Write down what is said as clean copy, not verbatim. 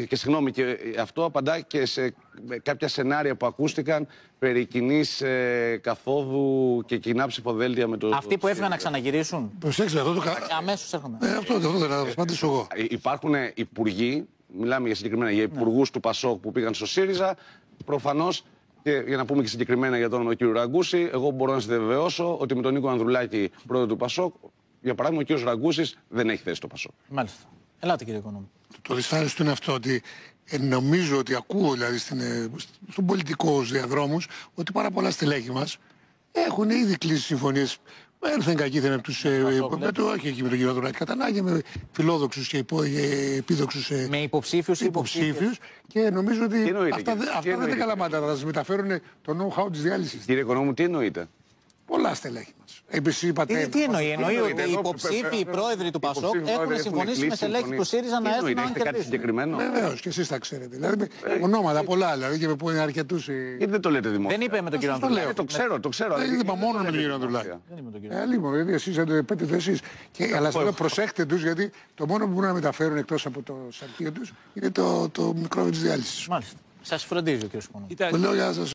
Και συγγνώμη, και αυτό απαντά και σε κάποια σενάρια που ακούστηκαν περί κοινής καθόδου και κοινά ψηφοδέλτια με το. Αυτοί που έφυγαν να ξαναγυρίσουν. Προσέξτε, αυτό το Αμέσως έρχομαι. αυτό δεν θα απαντήσω εγώ. Υπάρχουν υπουργοί, μιλάμε για συγκεκριμένα για υπουργούς του Πασόκ που πήγαν στο ΣΥΡΙΖΑ. Προφανώς, και για να πούμε και συγκεκριμένα για τον όνομα του κ. Ραγκούση, εγώ μπορώ να σας διαβεβαιώσω ότι με τον Νίκο Ανδρουλάκη, πρόεδρο του Πασόκ, για παράδειγμα, ο κ. Ραγκούσης δεν έχει θέση στο Πασόκ. Μάλιστα. Ελάτε, κύριε Οικονόμου. Το δυσάρεστο είναι αυτό ότι νομίζω ότι ακούω δηλαδή στον πολιτικό διαδρόμους ότι πάρα πολλά στελέχη μας έχουν ήδη κλείσει συμφωνίες. Έρθεν κακήθεν από τους. Όχι εκεί με τον κύριο Ανδρουλάκη, κατανάγει με φιλόδοξους και επίδοξους. Με υποψήφιους. Και νομίζω ότι αυτά δεν είναι καλά εννοείται? μάτια. Θα σας μεταφέρουν το know-how της διάλυσης. Κύριε Οικονόμου, τι εννοείτε? Πολλά στελέχη μας. Επίσης είπατε. Τι εννοεί? Εννοεί ότι οι υποψήφοι, οι πρόεδροι του Πασόκ έχουν συμφωνήσει με στελέχη του ΣΥΡΙΖΑ να έρθουν να έχετε κάτι συγκεκριμένο? Βεβαίως, και εσείς τα ξέρετε. Δηλαδή, ονόματα πολλά, δηλαδή, και που είναι αρκετούς. Γιατί δεν το λέτε δημόσια? Δεν είπε με τον κύριο Ανδρουλάκη. Το ξέρω. Δεν είπα μόνο με τον κύριο Ανδρουλάκη. Λοιπόν, γιατί εσείς δεν το πέτετε εσείς. Αλλά σας λέω, προσέχτε τους, γιατί το μόνο που μπορούν να μεταφέρουν εκτός από το σαρκείο τους είναι το μικρόβιο της διάλυσης. Μάλιστα. Σας φροντίζει ο κύριος Οικονόμου. Λέω, γεια σας.